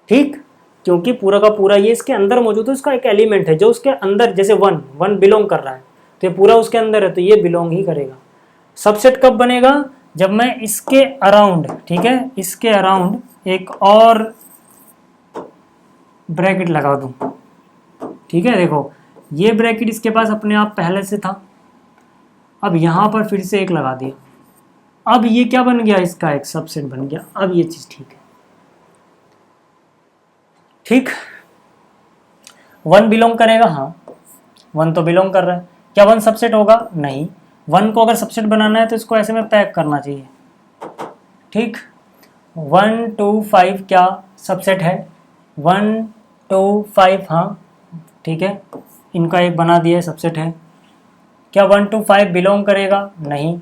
ठीक, क्योंकि पूरा का पूरा ये इसके अंदर मौजूद है, उसका एक एलिमेंट है जो उसके अंदर, जैसे 1 बिलोंग कर रहा है, तो ये पूरा उसके अंदर है, तो ये बिलोंग ही करेगा। सबसेट कब बनेगा? जब मैं इसके अराउंड, ठीक है, इसके अराउंड एक और ब्रैकेट लगा दूं। ठीक है, देखो ये ब्रैकेट इसके पास अपने आप पहले से था, अब यहां पर फिर से एक लगा दिया, अब ये क्या बन गया, इसका एक सबसेट बन गया। अब ये चीज ठीक है। ठीक, 1 बिलोंग करेगा, हाँ 1 तो बिलोंग कर रहा है। क्या 1 सबसेट होगा? नहीं। 1 को अगर सबसेट बनाना है तो इसको ऐसे में पैक करना चाहिए। ठीक, 1 2 5 क्या सबसेट है? 1 2 5, हाँ ठीक है, इनका एक बना दिया है, सबसेट है। क्या 1 2 5 बिलोंग करेगा? नहीं।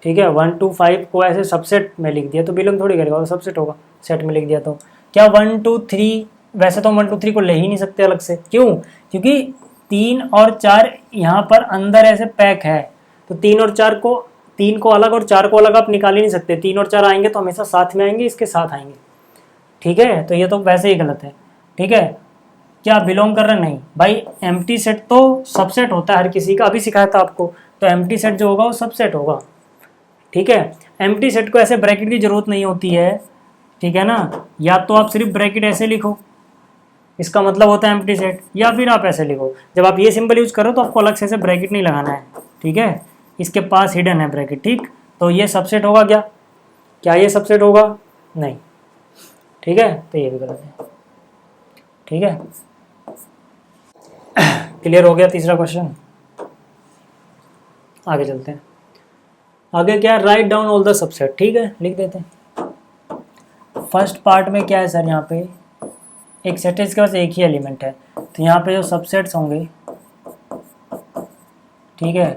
ठीक है, 1 2 5 को ऐसे सबसेट में लिख दिया तो बिलोंग थोड़ी करेगा, वो सबसेट होगा, सेट में लिख दिया तो। क्या 1 2 3, वैसे तो 1 2 3 को ले ही नहीं सकते अलग से, क्यों? क्योंकि 3 और 4 यहाँ पर अंदर ऐसे पैक है, तो 3 और 4 को, 3 को अलग और 4 को अलग आप निकाल ही नहीं सकते। 3 और 4 आएंगे तो हमेशा साथ में आएंगे, इसके साथ आएंगे। ठीक है, तो ये तो वैसे ही गलत है। ठीक है, क्या बिलोंग कर रहा है? नहीं भाई, एम्प्टी सेट तो सबसेट होता है हर किसी का, अभी सिखाया था आपको, तो एम्प्टी सेट जो होगा वो सबसेट होगा। ठीक है, एम्प्टी सेट को ऐसे ब्रैकेट की जरूरत नहीं होती है, ठीक है ना, या तो आप सिर्फ ब्रैकेट ऐसे लिखो, इसका मतलब होता है एम्प्टी सेट, या फिर आप ऐसे लिखो। जब आप ये सिंबल यूज करो तो आपको अलग से ऐसे ब्रैकेट नहीं लगाना है। ठीक है, इसके पास हिडन है ब्रैकेट। ठीक, तो ये सबसेट होगा क्या? क्या ये सबसेट होगा? नहीं। ठीक है, तो ये भी गलत है। ठीक है, क्लियर हो गया तीसरा क्वेश्चन? आगे चलते हैं। आगे क्या है, write down all the subset. ठीक है, लिख देते हैं। फर्स्ट पार्ट में क्या है सर, यहाँ पे एक सेट है, इसके पास एक ही एलिमेंट है, तो यहाँ पे जो सबसेट्स होंगे, ठीक है,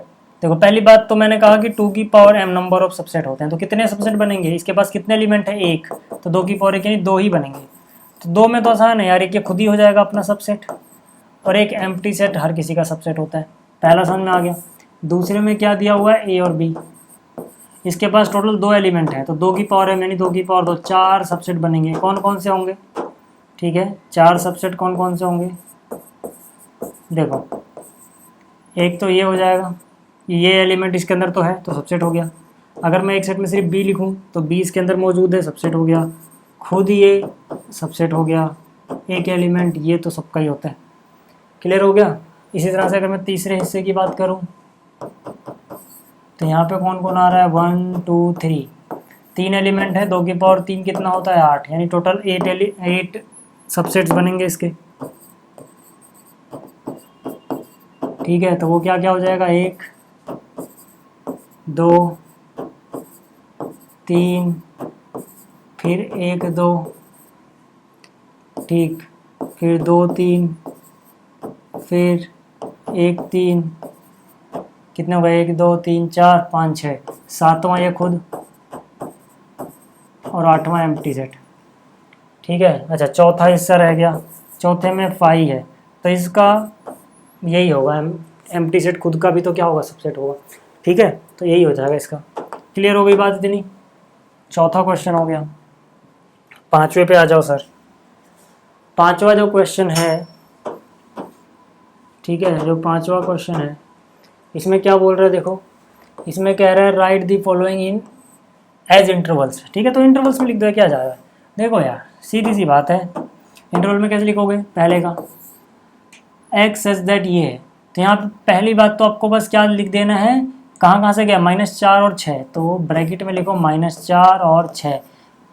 देखो पहली बात तो मैंने कहा कि 2 की power m number of subset होते हैं, तो कितने सबसेट बनेंगे, इसके पास कितने एलिमेंट है, एक, तो 2 की पावर एक यानी 2 ही बनेंगे। तो 2 में तो आसान है यार, एक ये खुद ही हो जाएगा अपना सबसेट, और एक एम्प्टी सेट हर किसी का सबसेट होता है, पहला समझ में आ गया। दूसरे में क्या दिया हुआ है, ए और बी, इसके पास टोटल 2 एलिमेंट हैं, तो 2 की पावर m यानी 2 की पावर 2, 4 सबसेट बनेंगे। कौन कौन से होंगे, ठीक है, 4 सबसेट कौन कौन से होंगे, देखो एक तो ये हो जाएगा, ये एलिमेंट इसके अंदर तो है तो सबसेट हो गया। अगर मैं एक सेट में सिर्फ बी लिखूं तो बी इसके अंदर मौजूद है, सबसेट हो गया। खुद ये सबसेट हो गया, एक एलिमेंट ये तो सबका ही होता है, क्लियर हो गया। इसी तरह से अगर मैं तीसरे हिस्से की बात करूं तो यहाँ पे कौन कौन आ रहा है, 1 2 3, 3 एलिमेंट है, 2 की पावर 3 कितना होता है, 8, यानी टोटल 8 सबसेट्स बनेंगे इसके। ठीक है, तो वो क्या क्या हो जाएगा, 1 2 3, फिर 1 2, ठीक, फिर 2 3, फिर 1 3, कितने हो गए, 1 2 3 4 5 6, सातवां ये खुद, और 8वां एम्प्टी सेट। ठीक है, अच्छा चौथा हिस्सा रह गया, चौथे में 5 है, तो इसका यही होगा, एम्प्टी सेट खुद का भी तो क्या होगा, सबसेट होगा। ठीक है, तो यही हो जाएगा इसका। क्लियर हो गई बात इतनी, चौथा क्वेश्चन हो गया। पांचवे पे आ जाओ सर। पांचवा जो क्वेश्चन है, ठीक है, जो पांचवा क्वेश्चन है इसमें क्या बोल रहा है, देखो इसमें कह रहा है write the following in as intervals. ठीक है, तो इंटरवल्स में लिख दो, क्या जाएगा, देखो यार सीधी सी बात है, इंटरवल में कैसे लिखोगे, पहले का एक्स सच दैट ये है, तो यहाँ पे पहली बात तो आपको बस क्या लिख देना है, कहाँ कहाँ से गया, -4 और 6, तो ब्रैकेट में लिखो -4 और 6,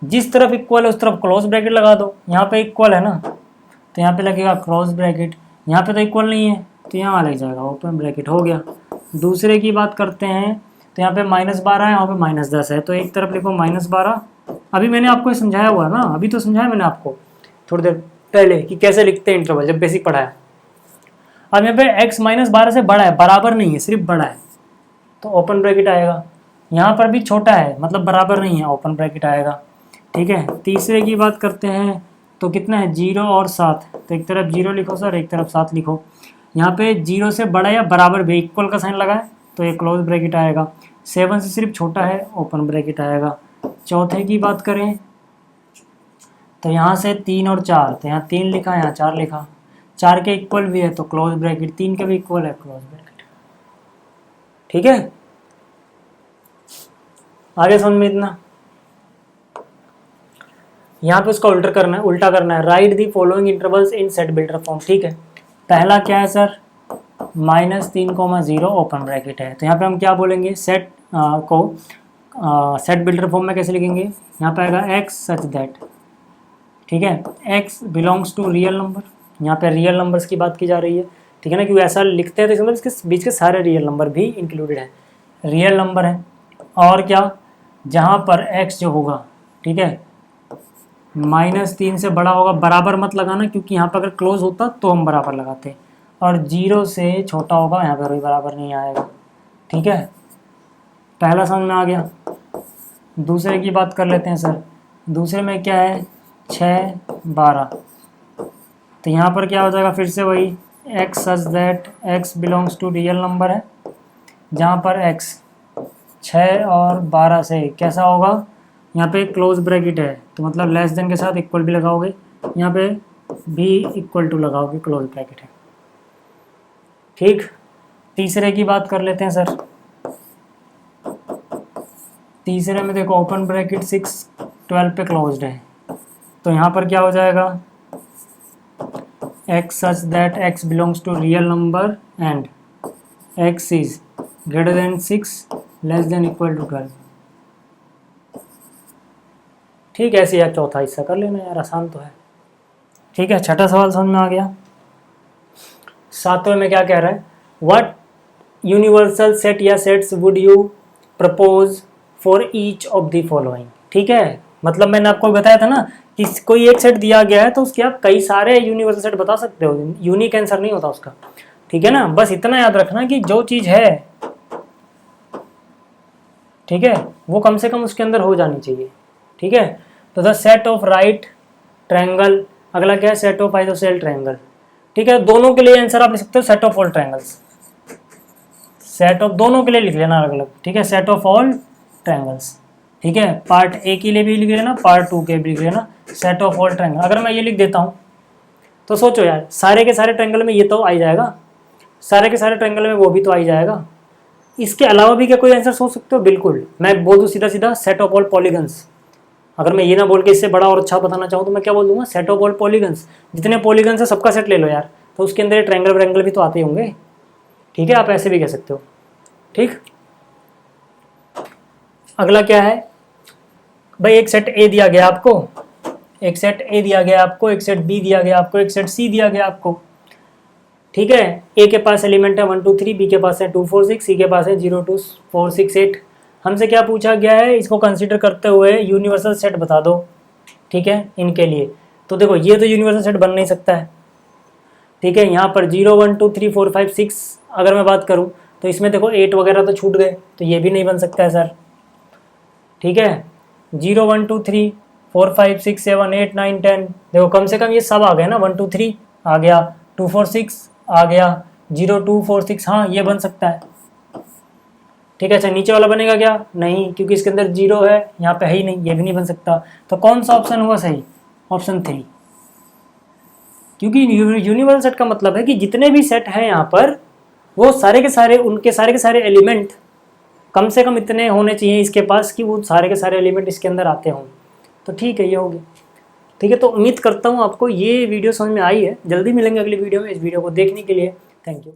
जिस तरफ इक्वल है उस तरफ क्लोज ब्रैकेट लगा दो। यहाँ पे इक्वल है ना, तो यहाँ पे लगेगा क्लोज ब्रैकेट, यहाँ पे तो इक्वल नहीं है तो यहाँ लग जाएगा ओपन ब्रैकेट, हो गया। दूसरे की बात करते हैं, तो यहाँ पे -12 है, यहाँ पे -10 है, तो एक तरफ लिखो -12। अभी मैंने आपको समझाया हुआ है ना, अभी तो समझाया मैंने आपको थोड़ी देर पहले कि कैसे लिखते हैं इंटरवल, जब बेसिक पढ़ा है। अब यहाँ पे x -12 से बड़ा है, बराबर नहीं है, सिर्फ बड़ा है, तो ओपन ब्रैकेट आएगा। यहाँ पर भी छोटा है, मतलब बराबर नहीं है, ओपन ब्रैकेट आएगा। ठीक है, तीसरे की बात करते हैं, तो कितना है, 0 और 7, तो एक तरफ 0 लिखो सर, एक तरफ 7 लिखो। यहाँ पे 0 से बड़ा या बराबर भी, इक्वल का साइन लगा है तो ये क्लोज ब्रैकेट आएगा। 7 से सिर्फ छोटा है, ओपन ब्रैकेट आएगा। चौथे की बात करें तो यहाँ से 3 और 4, तो यहाँ 3 लिखा, यहाँ 4 लिखा, 4 के इक्वल भी है तो क्लोज ब्रैकेट, 3 के भी इक्वल है, क्लोज ब्रैकेट। ठीक है, आगे समझ में इतना। यहाँ पे उसका उल्टा करना है, write the following intervals in set builder form. ठीक है, पहला क्या है सर, -3,0 ओपन ब्रैकेट है, तो यहाँ पे हम क्या बोलेंगे, सेट को सेट बिल्डर फॉर्म में कैसे लिखेंगे, यहाँ पे आएगा एक्स सच दैट, ठीक है, x belongs to real number, यहाँ पे रियल नंबर्स की बात की जा रही है, ठीक है ना, क्योंकि ऐसा लिखते हैं तो इसमें इसके बीच के सारे रियल नंबर भी इंक्लूडेड है, रियल नंबर है। और क्या, जहाँ पर एक्स जो होगा, ठीक है, -3 से बड़ा होगा, बराबर मत लगाना क्योंकि यहाँ पर अगर क्लोज होता तो हम बराबर लगाते, और 0 से छोटा होगा, यहाँ पर भी बराबर नहीं आएगा। ठीक है, पहला समझ में आ गया। दूसरे की बात कर लेते हैं सर। दूसरे में क्या है, 6 12, तो यहाँ पर क्या हो जाएगा, फिर से वही x such that x belongs to real number है, जहाँ पर एक्स 6 और 12 से कैसा होगा, यहाँ पे क्लोज ब्रैकेट है तो मतलब लेस देन के साथ इक्वल भी लगाओगे, यहाँ पे भी इक्वल टू लगाओगे, क्लोज ब्रैकेट है। ठीक, तीसरे की बात कर लेते हैं सर। तीसरे में देखो ओपन ब्रैकेट 6 12 पे क्लोज्ड है, तो यहाँ पर क्या हो जाएगा, x such that x belongs to real number and x is greater than 6 less than equal to 12। ठीक है, ऐसे यार चौथा हिस्सा कर लेना यार, आसान तो है। ठीक है, छठा सवाल समझ में आ गया। सातवें में क्या कह रहा है, व्हाट यूनिवर्सल सेट या sets would you propose for each of the following. ठीक है, मतलब मैंने आपको बताया था ना कि कोई एक सेट दिया गया है तो उसके आप कई सारे यूनिवर्सल सेट बता सकते हो, यूनिक आंसर नहीं होता उसका। ठीक है ना, बस इतना याद रखना कि जो चीज है, ठीक है, वो कम से कम उसके अंदर हो जानी चाहिए। ठीक है, तो the set of right triangle, अगला क्या है, सेट ऑफ आइसोसेल ट्रायंगल। ठीक है, दोनों के लिए आंसर आप लिख सकते हो set of all triangles, set of दोनों के लिए लिख लेना अलग अलग। ठीक है, सेट ऑफ ऑल ट्रायंगल्स। ठीक है, पार्ट ए के लिए भी लिख लेना, पार्ट 2 के लिए भी लिख लेना, सेट ऑफ ऑल ट्रायंगल। अगर मैं ये लिख देता हूँ तो सोचो यार, सारे के सारे ट्रायंगल में ये तो आ ही जाएगा, सारे के सारे ट्रायंगल में वो भी तो आ ही जाएगा। इसके अलावा भी क्या कोई आंसर सोच सकते हो? बिल्कुल, मैं बोल दूँ सीधा सीधा सेट ऑफ ऑल पॉलीगन्स। अगर मैं ये ना बोल के इससे बड़ा और अच्छा बताना चाहूँ तो मैं क्या बोल दूंगा, सेट ऑफ ऑल पॉलीगन्स। जितने पॉलीगन्स है सबका सेट ले लो यार, तो उसके अंदर ट्रायंगल व्रैंगल भी तो आते होंगे। ठीक है, आप ऐसे भी कह सकते हो। ठीक, अगला क्या है भाई, एक सेट ए दिया गया आपको, एक सेट ए दिया गया आपको, एक सेट बी दिया गया आपको, एक सेट सी दिया गया आपको। ठीक है, ए के पास एलिमेंट है 1 2 3, बी के पास है 2 4 6, सी के पास है 0 2 4 6 8। हमसे क्या पूछा गया है, इसको कंसीडर करते हुए यूनिवर्सल सेट बता दो। ठीक है, इनके लिए तो देखो ये तो यूनिवर्सल सेट बन नहीं सकता है। ठीक है, यहाँ पर 0 1 2 3 4 5 6 अगर मैं बात करूँ तो इसमें देखो 8 वगैरह तो छूट गए, तो ये भी नहीं बन सकता है सर। ठीक है, 0 1 2 3 4 5 6 7 8 9 10, देखो कम से कम ये सब आ गए ना, 1 2 3 आ गया, 2 4 6 आ गया, 0 2 4 6, हाँ ये बन सकता है। ठीक है, अच्छा नीचे वाला बनेगा क्या? नहीं, क्योंकि इसके अंदर 0 है, यहाँ पे है ही नहीं, ये भी नहीं बन सकता। तो कौन सा ऑप्शन हुआ सही? ऑप्शन 3, क्योंकि यूनिवर्सल सेट का मतलब है कि जितने भी सेट हैं यहाँ पर वो सारे के सारे, उनके सारे के सारे एलिमेंट कम से कम इतने होने चाहिए इसके पास कि वो सारे के सारे एलिमेंट इसके अंदर आते हों। तो ठीक है, ये हो गया। ठीक है, तो उम्मीद करता हूँ आपको ये वीडियो समझ में आई है। जल्दी मिलेंगे अगली वीडियो में। इस वीडियो को देखने के लिए थैंक यू।